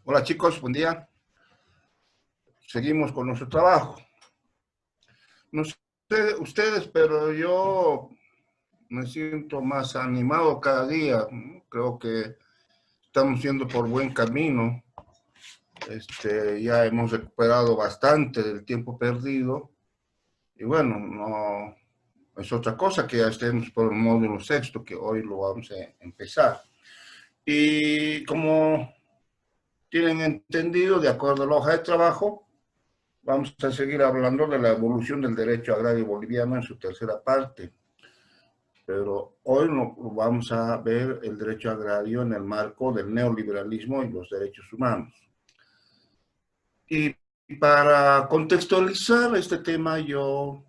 Hola chicos, buen día. Seguimos con nuestro trabajo. No sé ustedes, pero yo me siento más animado cada día. Creo que estamos yendo por buen camino. Ya hemos recuperado bastante del tiempo perdido. Y bueno, no es otra cosa que ya estemos por el módulo sexto, que hoy lo vamos a empezar. Y como tienen entendido, de acuerdo a la hoja de trabajo, vamos a seguir hablando de la evolución del derecho agrario boliviano en su tercera parte, pero hoy no, vamos a ver el derecho agrario en el marco del neoliberalismo y los derechos humanos. Y para contextualizar este tema, yo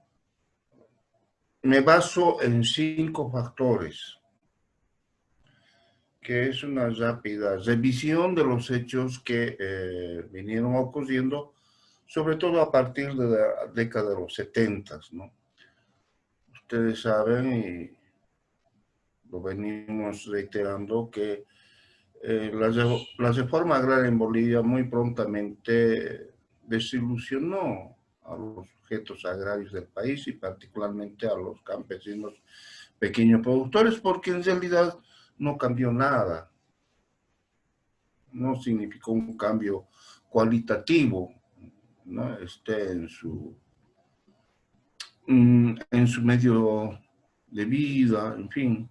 me baso en 5 factores, que es una rápida revisión de los hechos que vinieron ocurriendo, sobre todo a partir de la década de los 70, ¿no? Ustedes saben, y lo venimos reiterando, que la reforma agraria en Bolivia muy prontamente desilusionó a los sujetos agrarios del país y particularmente a los campesinos pequeños productores, porque en realidad no cambió nada, no significó un cambio cualitativo, ¿no? En su medio de vida, en fin.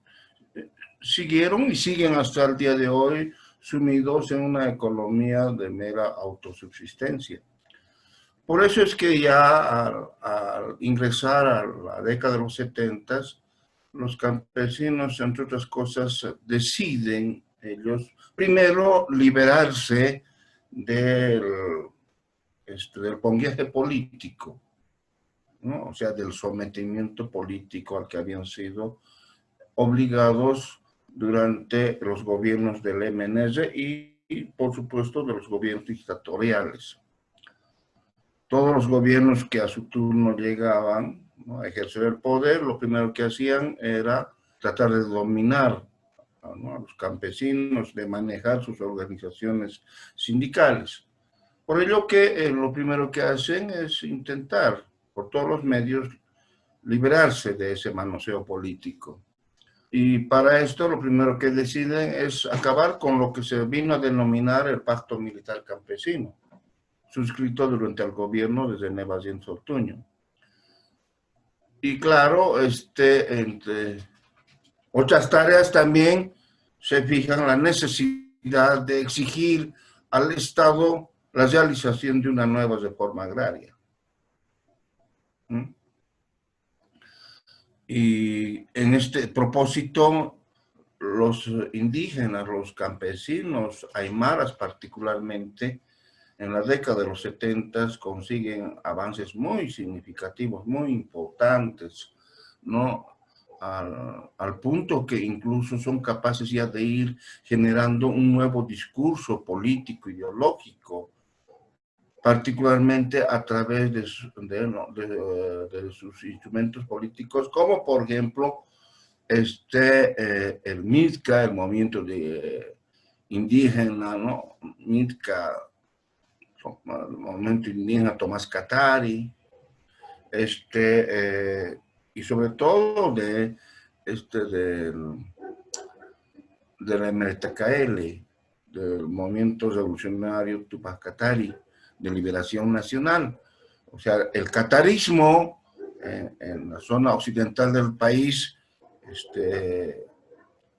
Siguieron y siguen hasta el día de hoy sumidos en una economía de mera autosubsistencia. Por eso es que ya al ingresar a la década de los 70, los campesinos, entre otras cosas, deciden ellos primero liberarse del, del ponguaje político, ¿no? O sea, del sometimiento político al que habían sido obligados durante los gobiernos del MNR y, por supuesto, de los gobiernos dictatoriales. Todos los gobiernos que a su turno llegaban, ¿no?, a ejercer el poder, lo primero que hacían era tratar de dominar, ¿no?, a los campesinos, de manejar sus organizaciones sindicales. Por ello que lo primero que hacen es intentar, por todos los medios, liberarse de ese manoseo político. Y para esto lo primero que deciden es acabar con lo que se vino a denominar el Pacto Militar Campesino, suscrito durante el gobierno de René Vallento Ortuño. Y claro, entre otras tareas también se fijan la necesidad de exigir al Estado la realización de una nueva reforma agraria. Y en este propósito, los indígenas, los campesinos, aymaras particularmente, en la década de los 70 consiguen avances muy significativos, muy importantes, ¿no? Al punto que incluso son capaces ya de ir generando un nuevo discurso político, ideológico, particularmente a través de sus instrumentos políticos, como por ejemplo el MITCA, el movimiento indígena, ¿no? MITCA, el movimiento indígena Tomás Katari, y sobre todo de la MRTKL, del movimiento revolucionario Tupac Katari, de liberación nacional. O sea, el catarismo en la zona occidental del país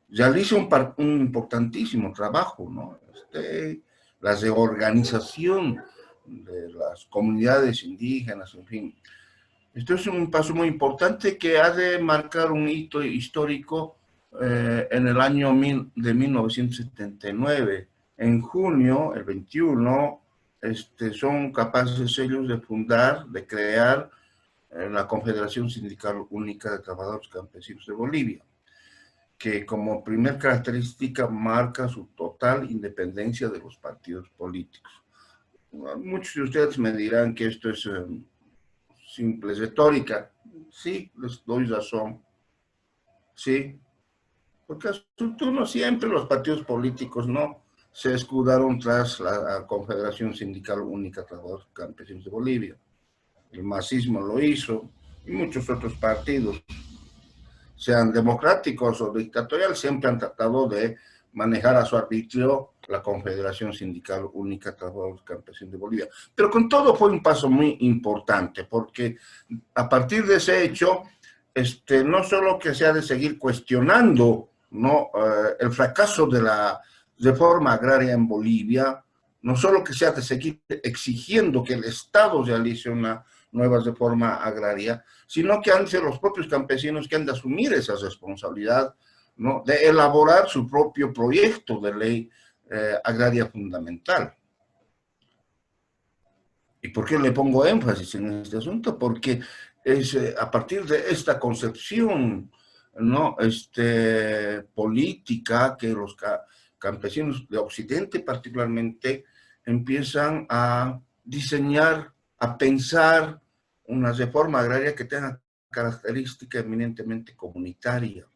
realiza un importantísimo trabajo, ¿no? La reorganización de las comunidades indígenas, en fin. Esto es un paso muy importante que ha de marcar un hito histórico en el año de 1979. En junio, el 21, son capaces ellos de fundar, de crear la Confederación Sindical Única de Trabajadores Campesinos de Bolivia, que como primer característica marca su total independencia de los partidos políticos. Muchos de ustedes me dirán que esto es simple retórica. Sí, les doy razón. Sí, porque a su turno siempre los partidos políticos, ¿no?, se escudaron tras la Confederación Sindical Única de Trabajadores Campesinos de Bolivia. El masismo lo hizo y muchos otros partidos, sean democráticos o dictatoriales, siempre han tratado de manejar a su arbitrio la Confederación Sindical Única de Trabajadores Campesinos de Bolivia. Pero con todo fue un paso muy importante, porque a partir de ese hecho, no solo que se ha de seguir cuestionando, ¿no?, el fracaso de la reforma agraria en Bolivia, no solo que se ha de seguir exigiendo que el Estado realice una nueva reforma agraria, sino que han sido los propios campesinos que han de asumir esa responsabilidad, ¿no?, de elaborar su propio proyecto de ley agraria fundamental. ¿Y por qué le pongo énfasis en este asunto? Porque es a partir de esta concepción, ¿no?, política que los campesinos de Occidente particularmente empiezan a diseñar, a pensar una reforma agraria que tenga característica eminentemente comunitaria.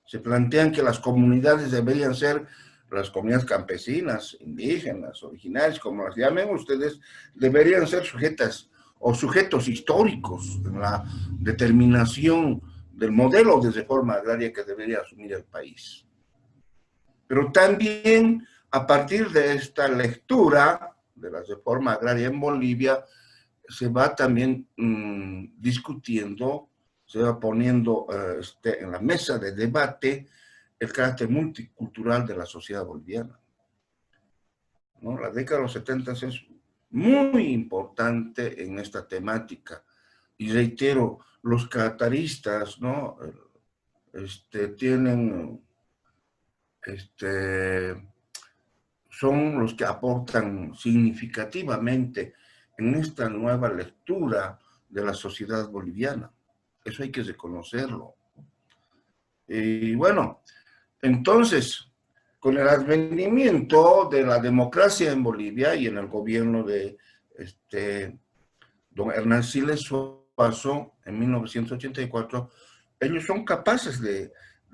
Se plantean que las comunidades deberían ser las comunidades campesinas, indígenas, originarias, como las llamen ustedes, deberían ser sujetas o sujetos históricos en la determinación del modelo de reforma agraria que debería asumir el país. Pero también a partir de esta lectura de la reforma agraria en Bolivia, se va también discutiendo, se va poniendo en la mesa de debate el carácter multicultural de la sociedad boliviana, ¿no? La década de los 70 es muy importante en esta temática. Y reitero, los cataristas, ¿no?, son los que aportan significativamente en esta nueva lectura de la sociedad boliviana. Eso hay que reconocerlo. Y bueno, entonces, con el advenimiento de la democracia en Bolivia y en el gobierno de don Hernán Siles Suazo en 1984, ellos son capaces de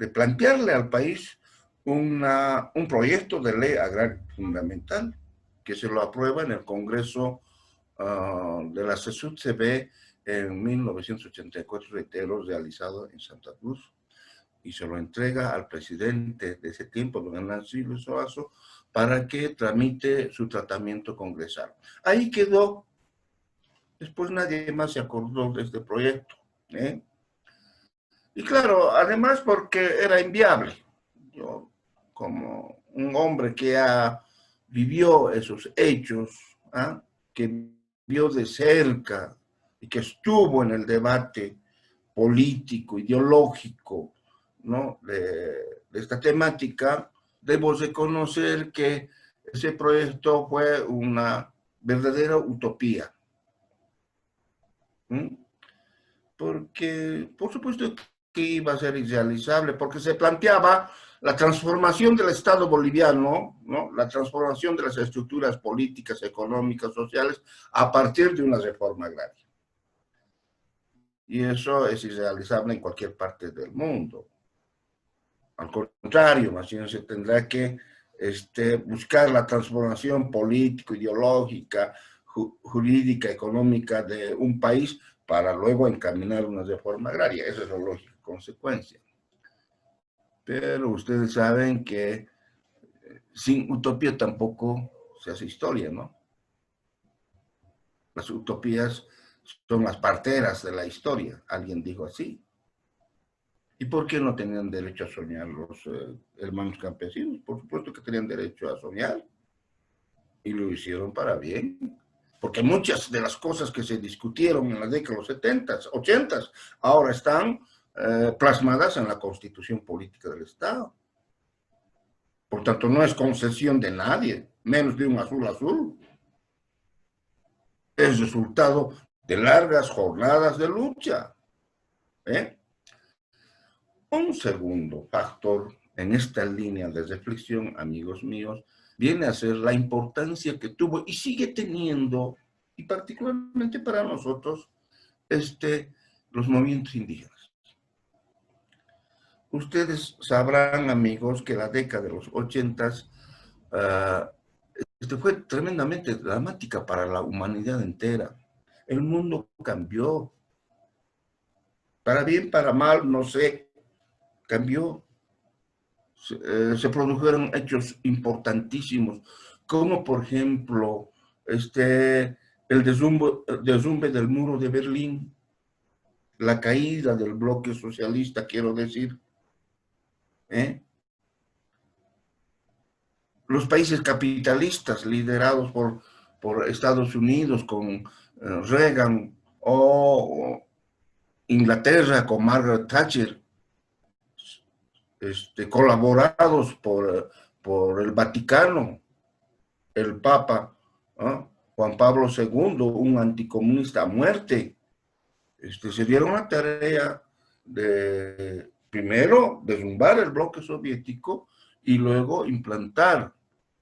plantearle al país un proyecto de ley agraria fundamental que se lo aprueba en el Congreso de la CSUCB en 1984, reitero, realizado en Santa Cruz, y se lo entrega al presidente de ese tiempo, don Hernán Siles Suazo, para que tramite su tratamiento congresal. Ahí quedó. Después nadie más se acordó de este proyecto, ¿eh? Y claro, además porque era inviable. Yo, como un hombre que vivió esos hechos, ¿ah?, que vio de cerca y que estuvo en el debate político, ideológico, ¿no?, de esta temática, debo reconocer que ese proyecto fue una verdadera utopía. Porque, por supuesto, que iba a ser irrealizable, porque se planteaba la transformación del Estado boliviano, ¿no?, la transformación de las estructuras políticas, económicas, sociales, a partir de una reforma agraria. Y eso es irrealizable en cualquier parte del mundo. Al contrario, más bien se tendrá que buscar la transformación político, ideológica, jurídica, económica de un país para luego encaminar una reforma agraria. Esa es la lógica consecuencia. Pero ustedes saben que sin utopía tampoco se hace historia, ¿no? Las utopías son las parteras de la historia, alguien dijo así. ¿Y por qué no tenían derecho a soñar los hermanos campesinos? Por supuesto que tenían derecho a soñar, y lo hicieron para bien. Porque muchas de las cosas que se discutieron en la década de los 70, 80, ahora están plasmadas en la Constitución Política del Estado. Por tanto, no es concesión de nadie, menos de un azul. Es resultado de largas jornadas de lucha, ¿eh? Un segundo factor en esta línea de reflexión, amigos míos, viene a ser la importancia que tuvo y sigue teniendo, y particularmente para nosotros, los movimientos indígenas. Ustedes sabrán, amigos, que la década de los 80 ah, fue tremendamente dramática para la humanidad entera. El mundo cambió. Para bien, para mal, no sé, cambió. Se produjeron hechos importantísimos, como por ejemplo el derrumbe del muro de Berlín, la caída del bloque socialista, quiero decir. ¿eh? Los países capitalistas liderados por Estados Unidos con Reagan o Inglaterra con Margaret Thatcher, colaborados por el Vaticano, el Papa, ¿no? Juan Pablo II, un anticomunista a muerte, se dieron la tarea de, primero, derrumbar el bloque soviético y luego implantar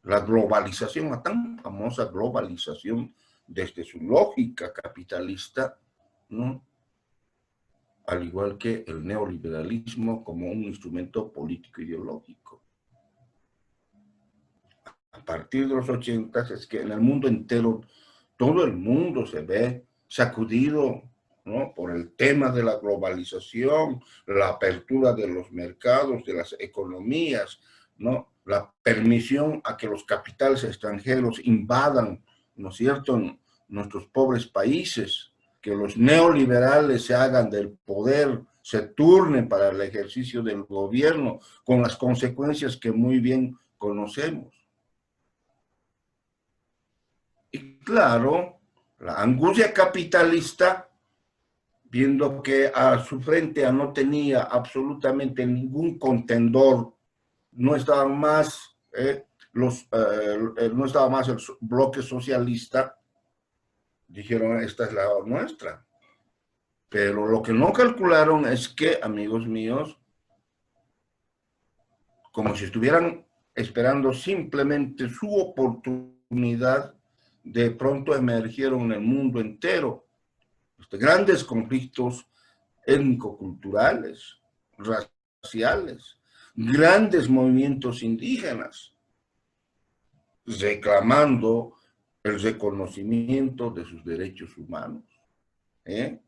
la globalización, la tan famosa globalización desde su lógica capitalista, ¿no? Al igual que el neoliberalismo como un instrumento político ideológico. A partir de los 80 es que en el mundo entero, todo el mundo se ve sacudido, ¿no? Por el tema de la globalización, la apertura de los mercados, de las economías, ¿no? La permisión a que los capitales extranjeros invadan, ¿no es cierto?, nuestros pobres países, que los neoliberales se hagan del poder, se turnen para el ejercicio del gobierno, con las consecuencias que muy bien conocemos. Y claro, la angustia capitalista, viendo que a su frente no tenía absolutamente ningún contendor, no estaban más, no estaba más el bloque socialista, dijeron, esta es la nuestra. Pero lo que no calcularon es que, amigos míos, como si estuvieran esperando simplemente su oportunidad, de pronto emergieron en el mundo entero grandes conflictos étnico-culturales, raciales, grandes movimientos indígenas, reclamando el reconocimiento de sus derechos humanos. ¿eh?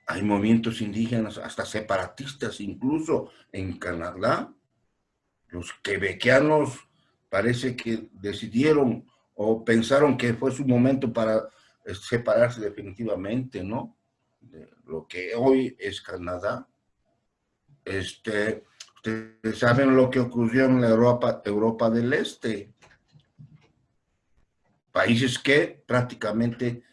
Hay movimientos indígenas, hasta separatistas, incluso en Canadá. Los quebequianos parece que decidieron o pensaron que fue su momento para separarse definitivamente, ¿no? De lo que hoy es Canadá. Ustedes saben lo que ocurrió en la Europa del Este. Países que prácticamente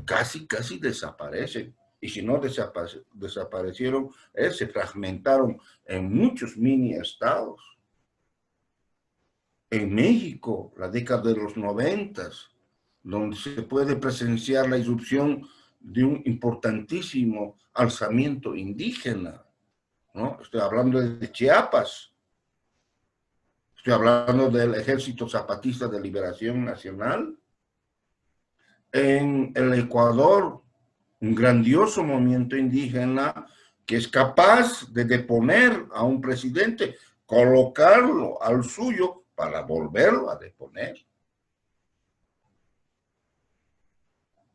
casi desaparecen. Y si no desaparecieron, se fragmentaron en muchos mini estados. En México, la década de los 90, donde se puede presenciar la irrupción de un importantísimo alzamiento indígena, ¿no? Estoy hablando de Chiapas, estoy hablando del Ejército Zapatista de Liberación Nacional. En el Ecuador, un grandioso movimiento indígena que es capaz de deponer a un presidente, colocarlo al suyo para volverlo a deponer.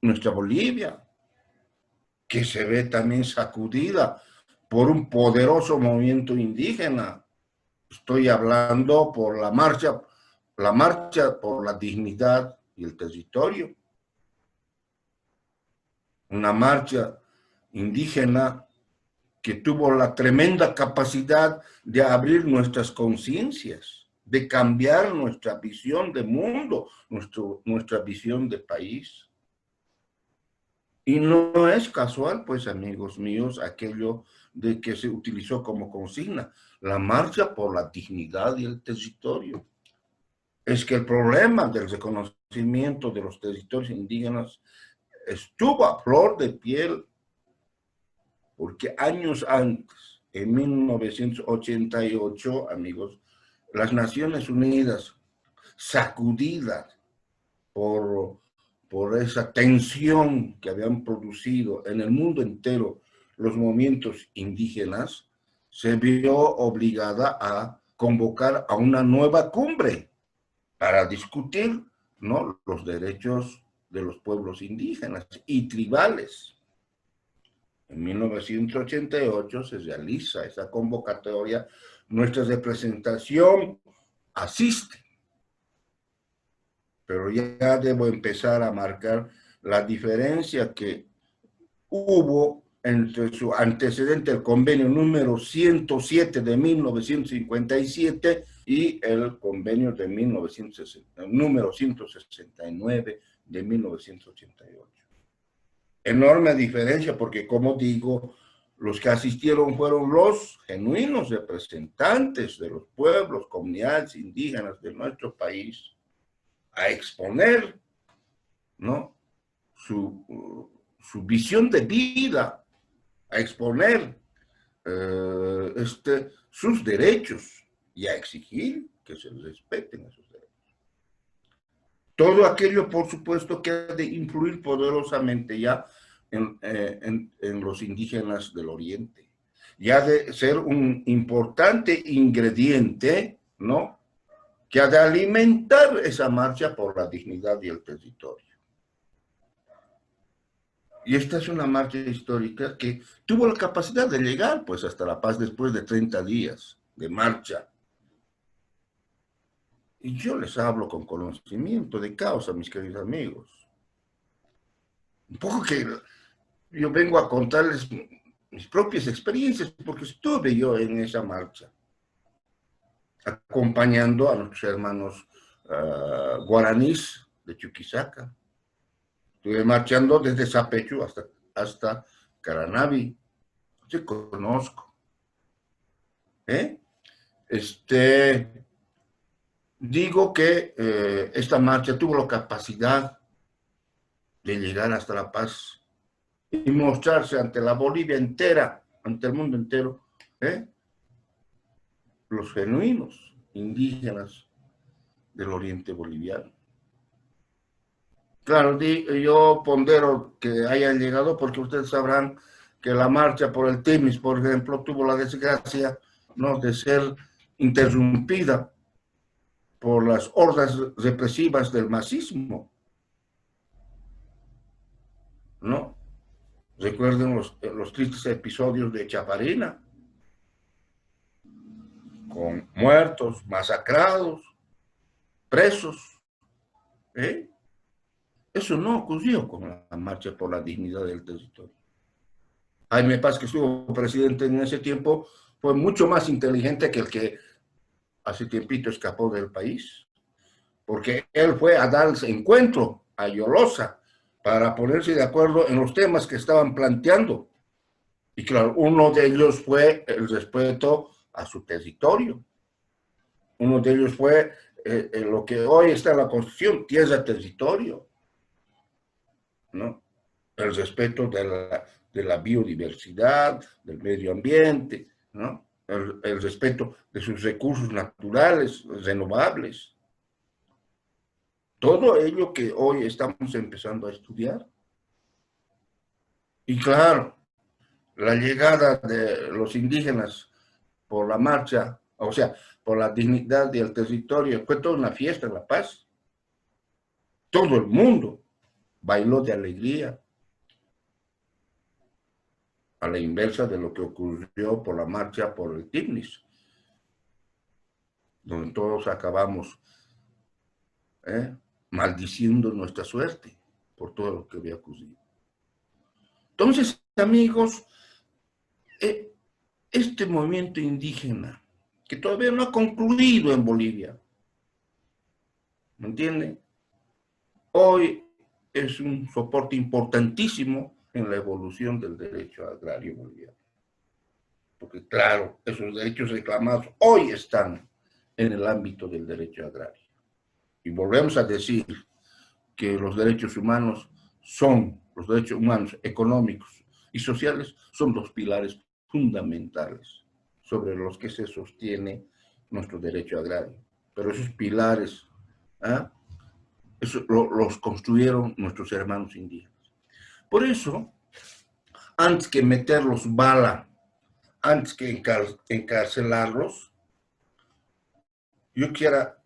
Nuestra Bolivia, que se ve también sacudida por un poderoso movimiento indígena. Estoy hablando por la marcha por la dignidad y el territorio. Una marcha indígena que tuvo la tremenda capacidad de abrir nuestras conciencias, de cambiar nuestra visión de mundo, nuestra visión de país. Y no es casual, pues, amigos míos, aquello de que se utilizó como consigna, la marcha por la dignidad y el territorio. Es que el problema del reconocimiento de los territorios indígenas estuvo a flor de piel, porque años antes, en 1988, amigos, las Naciones Unidas, sacudidas por esa tensión que habían producido en el mundo entero los movimientos indígenas, se vio obligada a convocar a una nueva cumbre para discutir, ¿no?, los derechos de los pueblos indígenas y tribales. En 1988 se realiza esa convocatoria, nuestra representación asiste, pero ya debo empezar a marcar la diferencia que hubo entre su antecedente, el convenio número 107 de 1957 y el convenio de número 169 de 1988. Enorme diferencia porque, como digo, los que asistieron fueron los genuinos representantes de los pueblos, comunidades indígenas de nuestro país a exponer, ¿no?, su visión de vida, a exponer sus derechos y a exigir que se respeten esos derechos. Todo aquello, por supuesto, que ha de influir poderosamente ya en los indígenas del Oriente. Y ha de ser un importante ingrediente, ¿no?, que ha de alimentar esa marcha por la dignidad y el territorio. Y esta es una marcha histórica que tuvo la capacidad de llegar, pues, hasta La Paz después de 30 días de marcha. Y yo les hablo con conocimiento de causa, mis queridos amigos. Un poco que yo vengo a contarles mis propias experiencias, porque estuve yo en esa marcha, acompañando a nuestros hermanos guaraníes de Chuquisaca. Estuve marchando desde Sapechu hasta Caranavi. Yo conozco. Digo que esta marcha tuvo la capacidad de llegar hasta La Paz y mostrarse ante la Bolivia entera, ante el mundo entero, los genuinos indígenas del oriente boliviano. Claro, yo pondero que hayan llegado porque ustedes sabrán que la marcha por el Timis, por ejemplo, tuvo la desgracia, ¿no?, de ser interrumpida por las hordas represivas del masismo, ¿no? Recuerden los tristes episodios de Chaparina, con muertos, masacrados, presos. Eso no ocurrió con la marcha por la dignidad del territorio. Jaime Paz, que estuvo presidente en ese tiempo, fue mucho más inteligente que el que hace tiempito escapó del país, porque él fue a darse encuentro a Yolosa para ponerse de acuerdo en los temas que estaban planteando. Y claro, uno de ellos fue el respeto a su territorio. Uno de ellos fue lo que hoy está en la Constitución, tierra-territorio, ¿no? El respeto de la biodiversidad, del medio ambiente, ¿no? El respeto de sus recursos naturales, renovables. Todo ello que hoy estamos empezando a estudiar. Y claro, la llegada de los indígenas por la marcha, o sea, por la dignidad del territorio, fue toda una fiesta en La Paz. Todo el mundo bailó de alegría, a la inversa de lo que ocurrió por la marcha por el Tignis, donde todos acabamos maldiciendo nuestra suerte por todo lo que había ocurrido. Entonces, amigos, este movimiento indígena, que todavía no ha concluido en Bolivia, ¿me entienden? Hoy es un soporte importantísimo en la evolución del derecho agrario boliviano. Porque claro, esos derechos reclamados hoy están en el ámbito del derecho agrario. Y volvemos a decir que los derechos humanos económicos y sociales, son los pilares fundamentales sobre los que se sostiene nuestro derecho agrario. Pero esos pilares los construyeron nuestros hermanos indígenas. Por eso, antes que meterlos bala antes que encarcelarlos, yo quiera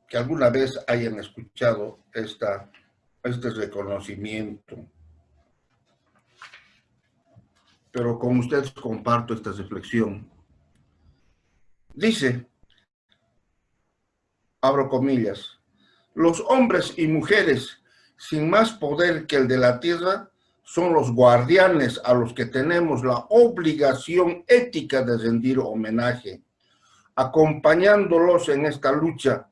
que alguna vez hayan escuchado este reconocimiento. Pero con ustedes comparto esta reflexión. Dice, abro comillas, los hombres y mujeres sin más poder que el de la tierra son los guardianes a los que tenemos la obligación ética de rendir homenaje, acompañándolos en esta lucha,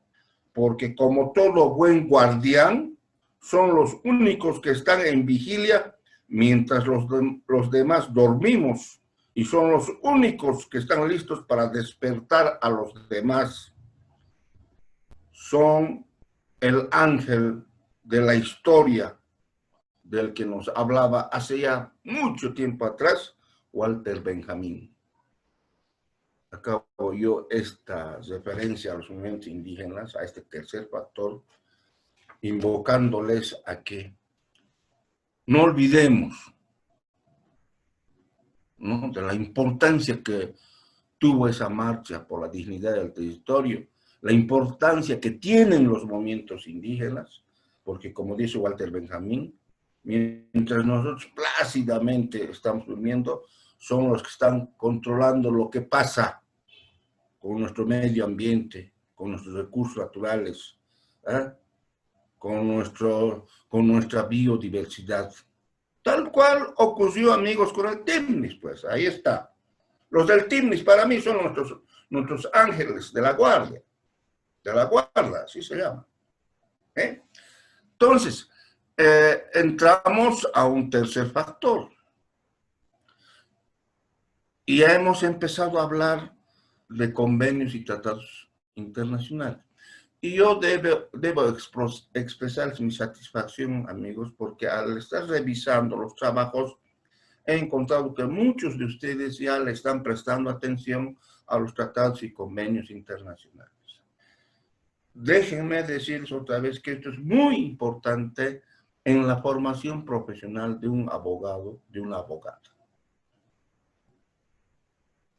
porque como todo buen guardián, son los únicos que están en vigilia mientras los demás dormimos, y son los únicos que están listos para despertar a los demás. Son el ángel de la historia del que nos hablaba hace ya mucho tiempo atrás Walter Benjamin. Acabo yo esta referencia a los movimientos indígenas, a este tercer factor, invocándoles a que no olvidemos, ¿no?, de la importancia que tuvo esa marcha por la dignidad del territorio, la importancia que tienen los movimientos indígenas, porque como dice Walter Benjamin, mientras nosotros plácidamente estamos durmiendo, son los que están controlando lo que pasa con nuestro medio ambiente, con nuestros recursos naturales, ¿eh?, con nuestra biodiversidad. Tal cual ocurrió, amigos, con el TIMNIS, pues ahí está. Los del TIMNIS para mí son nuestros ángeles de la guardia, así se llama. Entonces, entramos a un tercer factor. Y ya hemos empezado a hablar de convenios y tratados internacionales. Y yo debo expresar mi satisfacción, amigos, porque al estar revisando los trabajos, he encontrado que muchos de ustedes ya le están prestando atención a los tratados y convenios internacionales. Déjenme decirles otra vez que esto es muy importante en la formación profesional de un abogado, de una abogada.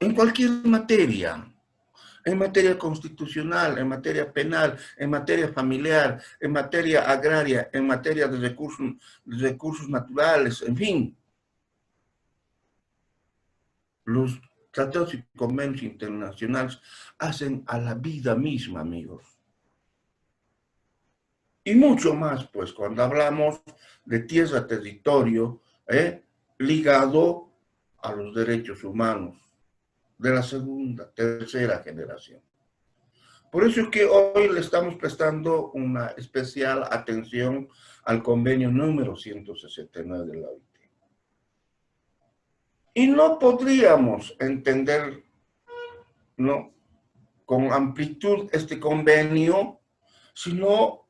En cualquier materia, en materia constitucional, en materia penal, en materia familiar, en materia agraria, en materia de recursos naturales, en fin. Los tratados y convenios internacionales hacen a la vida misma, amigos. Y mucho más, pues, cuando hablamos de tierra, territorio, ligado a los derechos humanos de la segunda, tercera generación. Por eso es que hoy le estamos prestando una especial atención al convenio número 169 de la OIT. Y no podríamos entender, ¿no?, con amplitud este convenio si no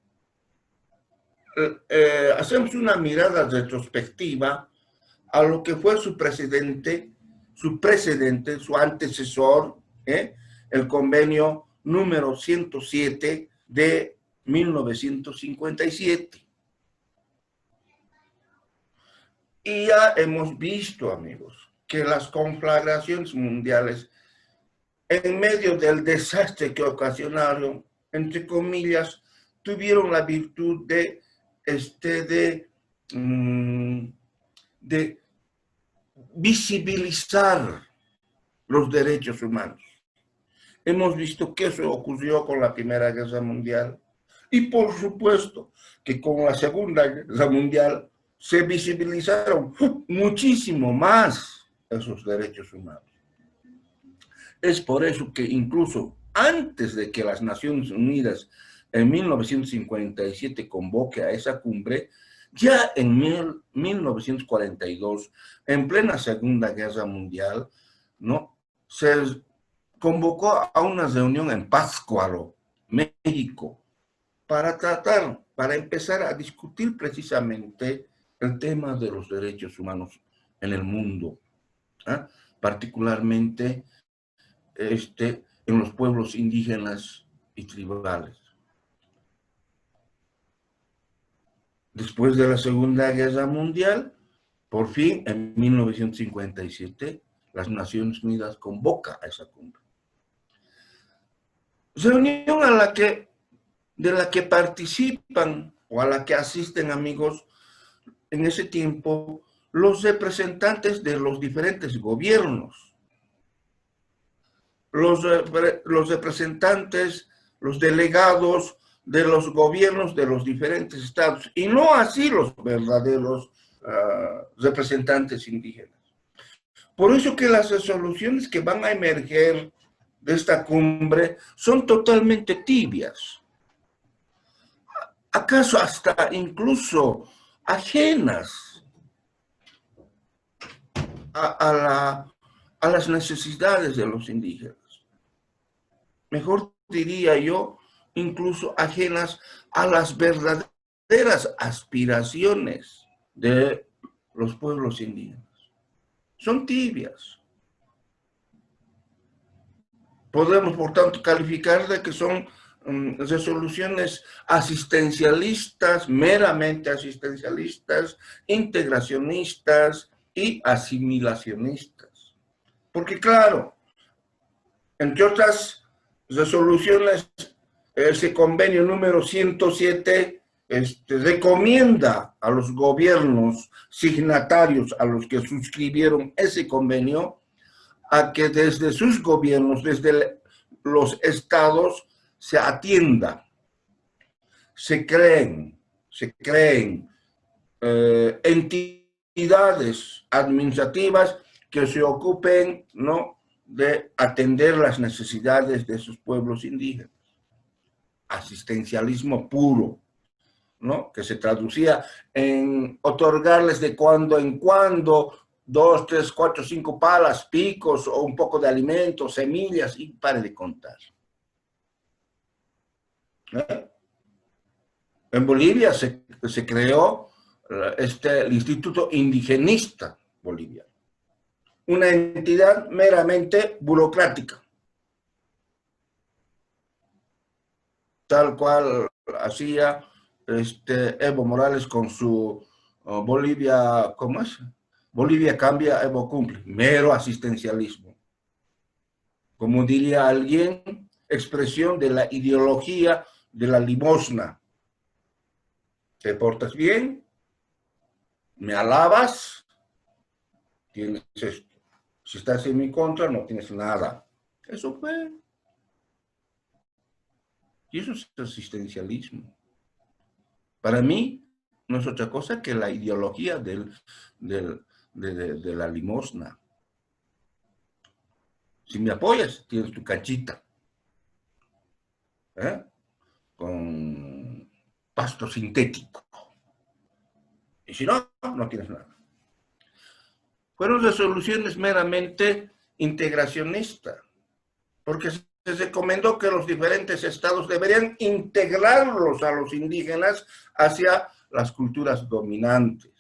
hacemos una mirada retrospectiva a lo que fue su precedente, su antecesor, el convenio número 107 de 1957. Y ya hemos visto, amigos, que las conflagraciones mundiales, en medio del desastre que ocasionaron, entre comillas, tuvieron la virtud de visibilizar los derechos humanos. Hemos visto que eso ocurrió con la Primera Guerra Mundial y por supuesto que con la Segunda Guerra Mundial se visibilizaron muchísimo más esos derechos humanos. Es por eso que incluso antes de que las Naciones Unidas en 1957 convoque a esa cumbre, ya en 1942, en plena Segunda Guerra Mundial, ¿no?, se convocó a una reunión en Pátzcuaro, México, para empezar a discutir precisamente el tema de los derechos humanos en el mundo, particularmente en los pueblos indígenas y tribales. Después de la Segunda Guerra Mundial, Por fin, en 1957, las Naciones Unidas convoca a esa cumbre. Reunión de la que participan o a la que asisten, amigos, en ese tiempo, los representantes de los diferentes gobiernos, los representantes, los delegados de los gobiernos de los diferentes estados, y no así los verdaderos representantes indígenas. Por eso que las resoluciones que van a emerger de esta cumbre son totalmente tibias. ¿Acaso hasta incluso ajenas a las necesidades de los indígenas? Mejor diría yo, incluso ajenas a las verdaderas aspiraciones de los pueblos indígenas. Son tibias. Podemos, por tanto, calificar de que son resoluciones asistencialistas, meramente asistencialistas, integracionistas y asimilacionistas. Porque, claro, entre otras resoluciones, ese convenio número 107 recomienda a los gobiernos signatarios, a los que suscribieron ese convenio, a que desde sus gobiernos, desde los estados, se atienda, se creen entidades administrativas que se ocupen, ¿no?, de atender las necesidades de sus pueblos indígenas. Asistencialismo puro, ¿no?, que se traducía en otorgarles de cuando en cuando 2, 3, 4, 5 palas, picos o un poco de alimentos, semillas, y pare de contar. En Bolivia se creó el Instituto Indigenista Boliviano, una entidad meramente burocrática, tal cual hacía Evo Morales con su Bolivia, ¿cómo es? Bolivia cambia, Evo cumple, mero asistencialismo. Como diría alguien, expresión de la ideología de la limosna. Te portas bien, me alabas, tienes esto. Si estás en mi contra, no tienes nada. Eso fue. Y eso es asistencialismo. Para mí, no es otra cosa que la ideología de la limosna. Si me apoyas, tienes tu cachita, con pasto sintético. Y si no, no tienes nada. Fueron resoluciones meramente integracionistas, porque se recomendó que los diferentes estados deberían integrarlos a los indígenas hacia las culturas dominantes,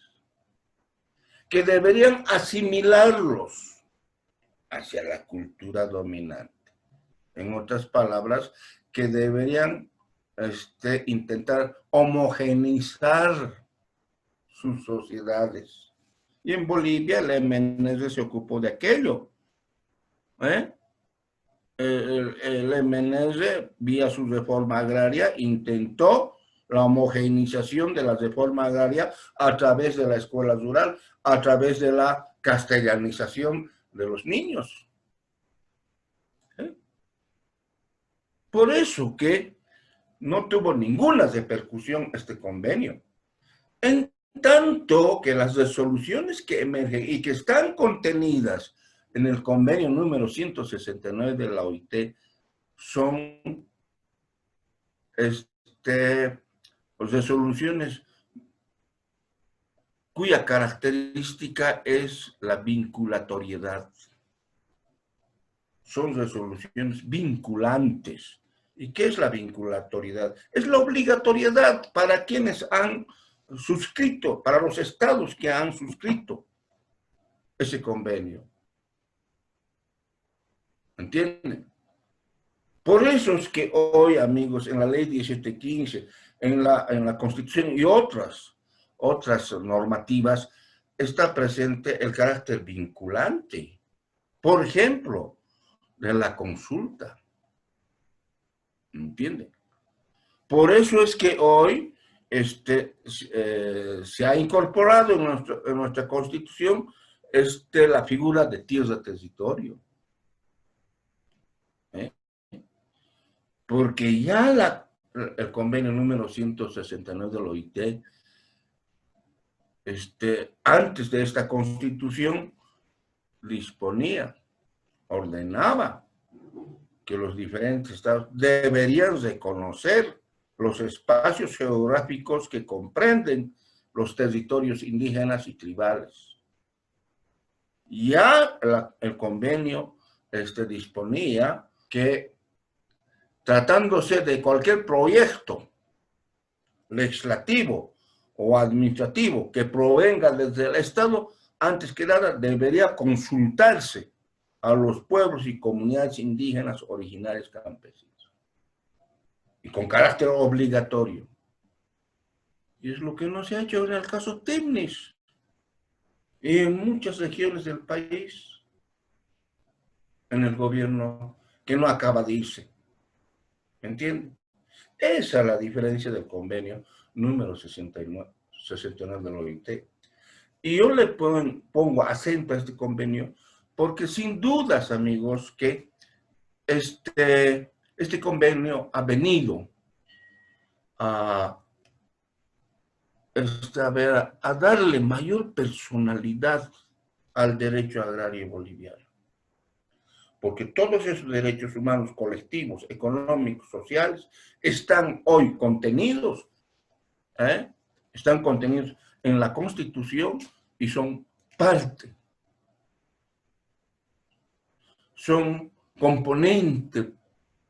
que deberían asimilarlos hacia la cultura dominante. En otras palabras, que deberían intentar homogeneizar sus sociedades. Y en Bolivia el MNS se ocupó de aquello. El MNS, vía su reforma agraria, intentó la homogeneización de la reforma agraria a través de la escuela rural, a través de la castellanización de los niños. Por eso que no tuvo ninguna repercusión este convenio. En tanto que las resoluciones que emergen y que están contenidas en el convenio número 169 de la OIT son resoluciones cuya característica es la vinculatoriedad. Son resoluciones vinculantes. ¿Y qué es la vinculatoriedad? Es la obligatoriedad para quienes han suscrito, para los estados que han suscrito ese convenio. ¿Entienden? Por eso es que hoy, amigos, en la ley 1715, en la Constitución y otras normativas, está presente el carácter vinculante. Por ejemplo, de la consulta. ¿Entienden? Por eso es que hoy se ha incorporado en nuestra Constitución la figura de tierra territorio. Porque ya el convenio número 169 del OIT, antes de esta Constitución, disponía, ordenaba que los diferentes estados deberían reconocer los espacios geográficos que comprenden los territorios indígenas y tribales. Ya el convenio disponía que, tratándose de cualquier proyecto legislativo o administrativo que provenga desde el Estado, antes que nada debería consultarse a los pueblos y comunidades indígenas originarias campesinas, y con carácter obligatorio. Y es lo que no se ha hecho en el caso Tecnis, y en muchas regiones del país, en el gobierno que no acaba de irse. ¿Me entienden? Esa es la diferencia del convenio número 69 del OIT. Y yo le pongo acento a este convenio porque sin dudas, amigos, que este convenio ha venido a darle mayor personalidad al derecho agrario boliviano. Porque todos esos derechos humanos colectivos, económicos, sociales, están hoy contenidos, están contenidos en la Constitución y son parte, son componente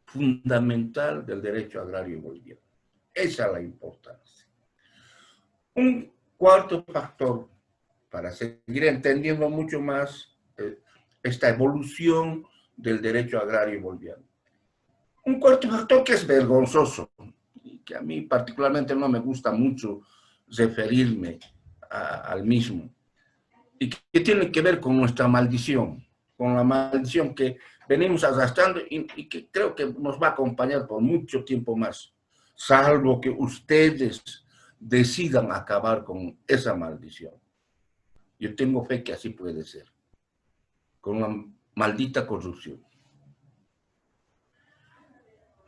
fundamental del derecho agrario boliviano. Esa es la importancia. Un cuarto factor, para seguir entendiendo mucho más esta evolución del derecho agrario boliviano. Un cuarto factor que es vergonzoso, y que a mí particularmente no me gusta mucho referirme al mismo, y que tiene que ver con nuestra maldición, con la maldición que venimos arrastrando y que creo que nos va a acompañar por mucho tiempo más, salvo que ustedes decidan acabar con esa maldición. Yo tengo fe que así puede ser, con la maldita corrupción.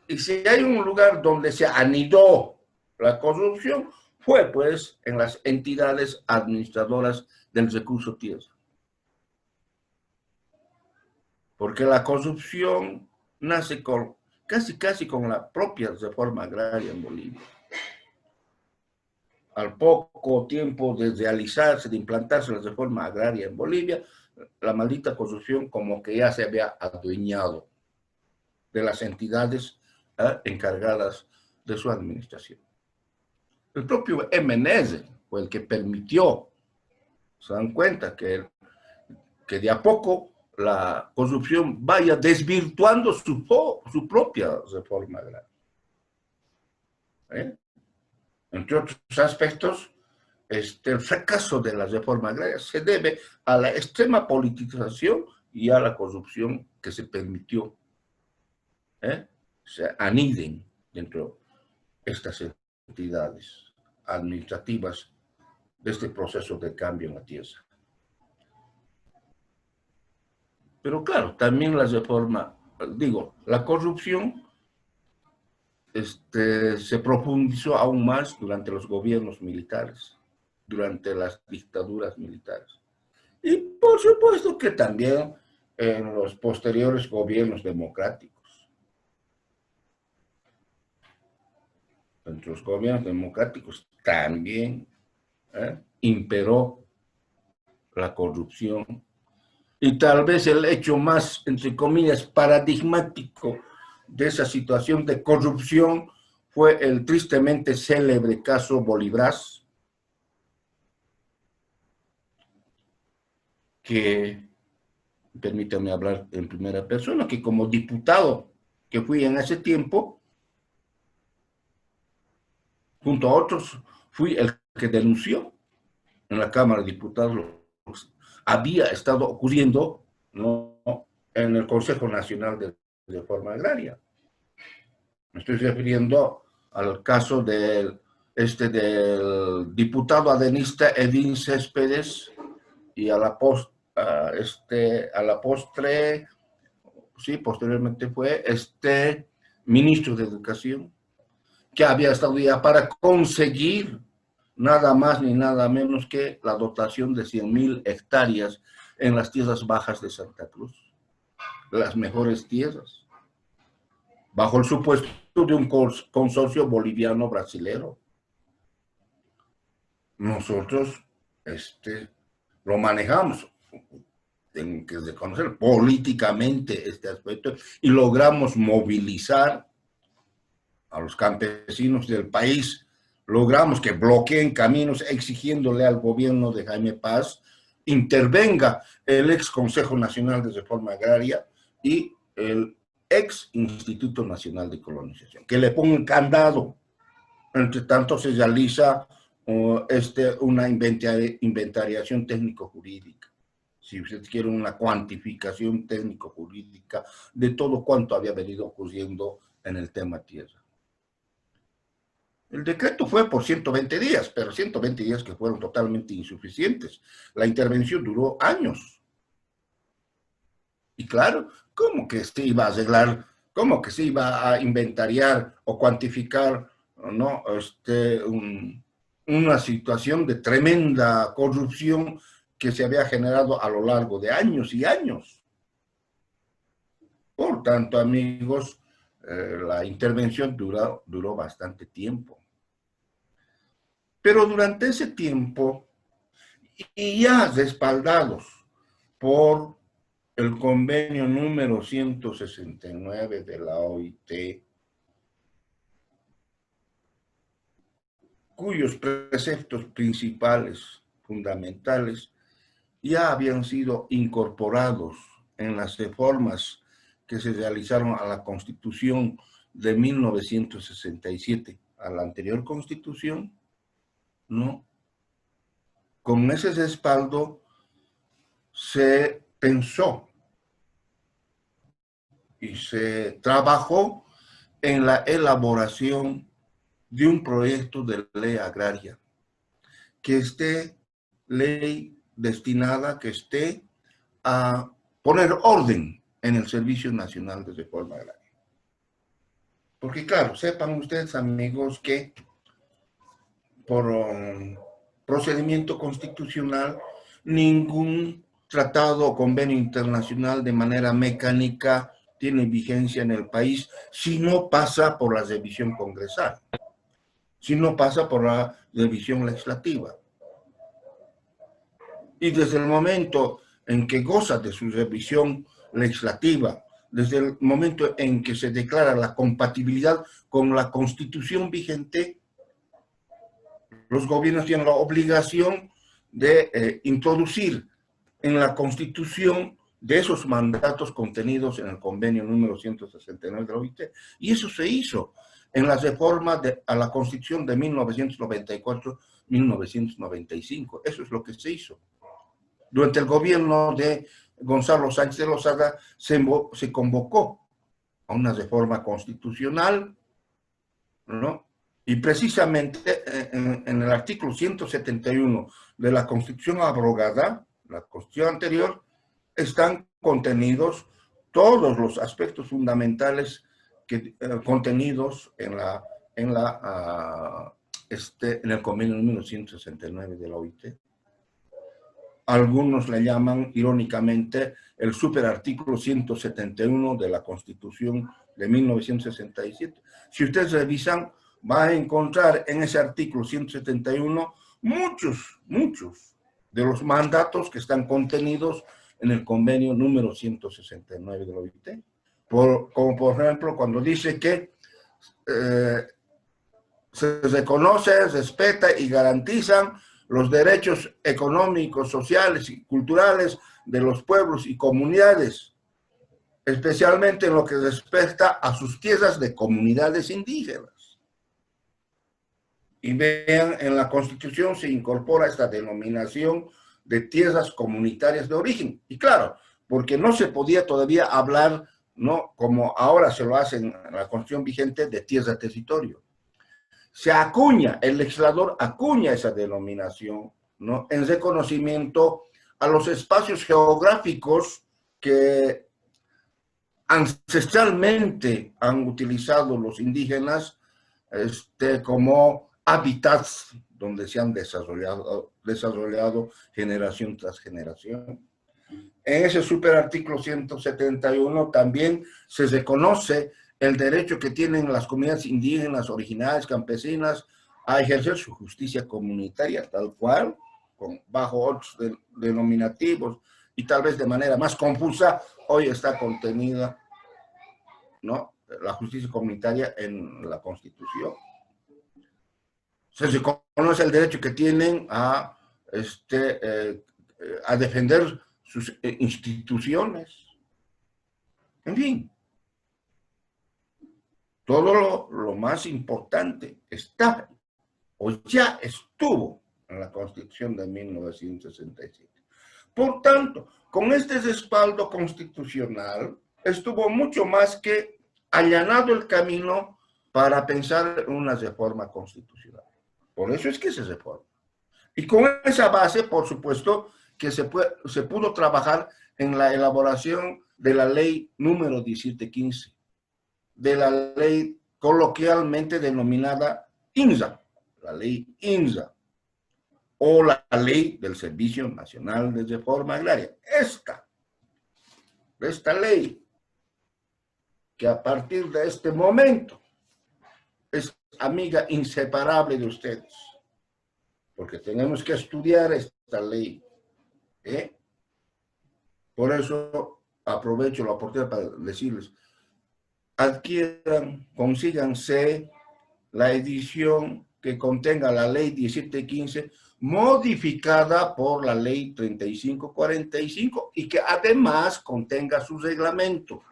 Y si hay un lugar donde se anidó la corrupción, fue pues en las entidades administradoras del recurso tierra. Porque la corrupción nace casi con la propia reforma agraria en Bolivia. Al poco tiempo de realizarse, de implantarse la reforma agraria en Bolivia, la maldita corrupción como que ya se había adueñado de las entidades encargadas de su administración. El propio MNS fue el que permitió, se dan cuenta que de a poco la corrupción vaya desvirtuando su propia reforma agraria. Entre otros aspectos, el fracaso de la reforma agraria se debe a la extrema politización y a la corrupción que se permitió se aniden dentro de estas entidades administrativas de este proceso de cambio en la tierra. Pero claro, también la reforma, la corrupción se profundizó aún más durante los gobiernos militares, durante las dictaduras militares. Y por supuesto que también en los posteriores gobiernos democráticos. Entre los gobiernos democráticos también imperó la corrupción. Y tal vez el hecho más, entre comillas, paradigmático de esa situación de corrupción fue el tristemente célebre caso Bolívares, que, permítanme hablar en primera persona, que como diputado que fui en ese tiempo, junto a otros, fui el que denunció en la Cámara de Diputados había estado ocurriendo, ¿no?, en el Consejo Nacional de Reforma Agraria. Me estoy refiriendo al caso del diputado adenista Edín Céspedes y a la postre, sí, posteriormente fue ministro de Educación, que había estado ya para conseguir nada más ni nada menos que la dotación de 100.000 hectáreas en las tierras bajas de Santa Cruz, las mejores tierras, bajo el supuesto de un consorcio boliviano-brasilero. Nosotros lo manejamos, tengo que reconocer políticamente este aspecto, y logramos movilizar a los campesinos del país, logramos que bloqueen caminos exigiéndole al gobierno de Jaime Paz intervenga el ex Consejo Nacional de Reforma Agraria y el ex Instituto Nacional de Colonización, que le pongan candado. Entre tanto se realiza una inventariación técnico-jurídica, si usted quiere una cuantificación técnico-jurídica de todo cuanto había venido ocurriendo en el tema tierra. El decreto fue por 120 días, pero 120 días que fueron totalmente insuficientes. La intervención duró años. Y claro, ¿cómo que se iba a arreglar? ¿Cómo que se iba a inventariar o cuantificar, ¿no?, una situación de tremenda corrupción que se había generado a lo largo de años y años? Por tanto, amigos, la intervención duró bastante tiempo. Pero durante ese tiempo, y ya respaldados por el convenio número 169 de la OIT, cuyos preceptos principales, fundamentales, ya habían sido incorporados en las reformas que se realizaron a la Constitución de 1967, a la anterior Constitución, ¿no? Con ese respaldo se pensó y se trabajó en la elaboración de un proyecto de ley agraria, que esté ley destinada, que esté a poner orden en el Servicio Nacional de Reforma Agraria. Porque claro, sepan ustedes, amigos, que por procedimiento constitucional, ningún tratado o convenio internacional de manera mecánica tiene vigencia en el país si no pasa por la revisión congresal, si no pasa por la revisión legislativa. Y desde el momento en que goza de su revisión legislativa, desde el momento en que se declara la compatibilidad con la Constitución vigente, los gobiernos tienen la obligación de introducir en la Constitución de esos mandatos contenidos en el convenio número 169 de la OIT. Y eso se hizo en la reforma a la Constitución de 1994-1995. Eso es lo que se hizo. Durante el gobierno de Gonzalo Sánchez de Lozada se convocó a una reforma constitucional, ¿no? Y precisamente en el artículo 171 de la Constitución abrogada, la Constitución anterior, están contenidos todos los aspectos fundamentales contenidos en el convenio número 169 de la OIT. Algunos le llaman irónicamente el superartículo 171 de la Constitución de 1967. Si ustedes revisan, va a encontrar en ese artículo 171 muchos de los mandatos que están contenidos en el convenio número 169 de la OIT. Como por ejemplo, cuando dice que se reconoce, respeta y garantizan los derechos económicos, sociales y culturales de los pueblos y comunidades, especialmente en lo que respecta a sus tierras de comunidades indígenas. Y vean, en la Constitución se incorpora esta denominación de tierras comunitarias de origen. Y claro, porque no se podía todavía hablar, ¿no?, como ahora se lo hace en la Constitución vigente, de tierra de territorio. Se acuña, el legislador acuña esa denominación, ¿no?, en reconocimiento a los espacios geográficos que ancestralmente han utilizado los indígenas como hábitats donde se han desarrollado generación tras generación. En ese superartículo 171 también se reconoce el derecho que tienen las comunidades indígenas, originarias, campesinas, a ejercer su justicia comunitaria, tal cual, bajo otros denominativos, y tal vez de manera más confusa, hoy está contenida, ¿no?, la justicia comunitaria en la Constitución. Se reconoce el derecho que tienen a defender sus instituciones. En fin, todo lo más importante está o ya estuvo en la Constitución de 1967. Por tanto, con este respaldo constitucional, estuvo mucho más que allanado el camino para pensar en una reforma constitucional. Por eso es que se reforma. Y con esa base, por supuesto, que se pudo trabajar en la elaboración de la ley número 1715, de la ley coloquialmente denominada INSA, la ley INSA, o la ley del Servicio Nacional de Reforma Agraria. Esta ley, que a partir de este momento es amiga inseparable de ustedes, porque tenemos que estudiar esta ley. Por eso aprovecho la oportunidad para decirles, adquieran, consíganse la edición que contenga la ley 1715, modificada por la ley 3545, y que además contenga su reglamento.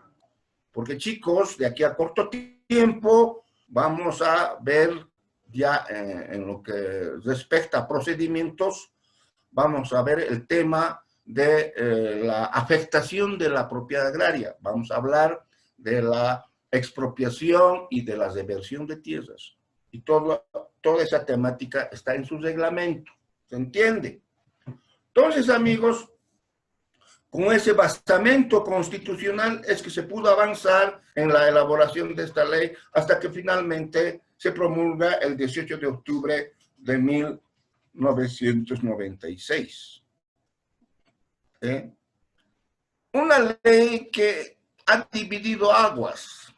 Porque, chicos, de aquí a corto tiempo vamos a ver ya en lo que respecta a procedimientos, vamos a ver el tema de la afectación de la propiedad agraria. Vamos a hablar de la expropiación y de la reversión de tierras. Y toda esa temática está en su reglamento. ¿Se entiende? Entonces, amigos, con ese basamento constitucional es que se pudo avanzar en la elaboración de esta ley hasta que finalmente se promulga el 18 de octubre de 1996. Una ley que ha dividido aguas.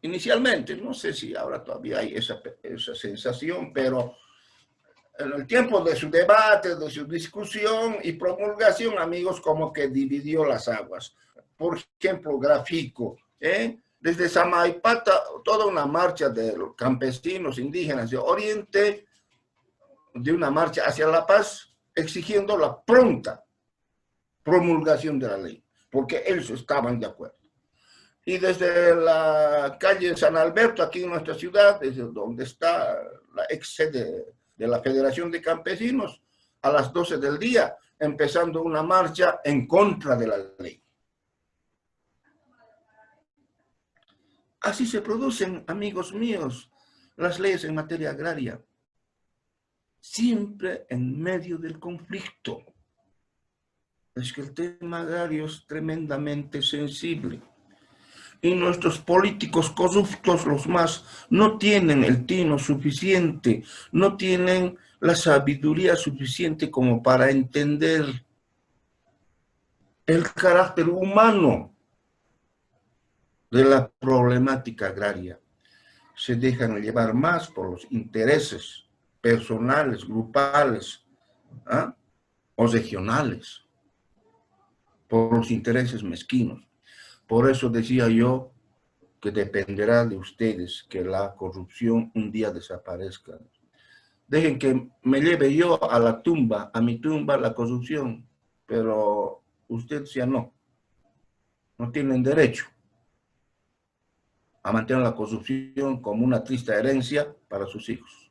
Inicialmente, no sé si ahora todavía hay esa sensación, pero en el tiempo de su debate, de su discusión y promulgación, amigos, como que dividió las aguas. Por ejemplo, grafico, desde Samaipata, toda una marcha de los campesinos indígenas de Oriente, de una marcha hacia La Paz, exigiendo la pronta promulgación de la ley, porque ellos estaban de acuerdo. Y desde la calle San Alberto, aquí en nuestra ciudad, desde donde está la ex sede de la Federación de Campesinos, a las 12 del día, empezando una marcha en contra de la ley. Así se producen, amigos míos, las leyes en materia agraria, siempre en medio del conflicto. Es que el tema agrario es tremendamente sensible. Y nuestros políticos corruptos, los más, no tienen el tino suficiente, no tienen la sabiduría suficiente como para entender el carácter humano de la problemática agraria. Se dejan llevar más por los intereses personales, grupales, o regionales, por los intereses mezquinos. Por eso decía yo que dependerá de ustedes que la corrupción un día desaparezca. Dejen que me lleve yo a la tumba, a mi tumba, la corrupción, pero ustedes ya no tienen derecho a mantener la corrupción como una triste herencia para sus hijos.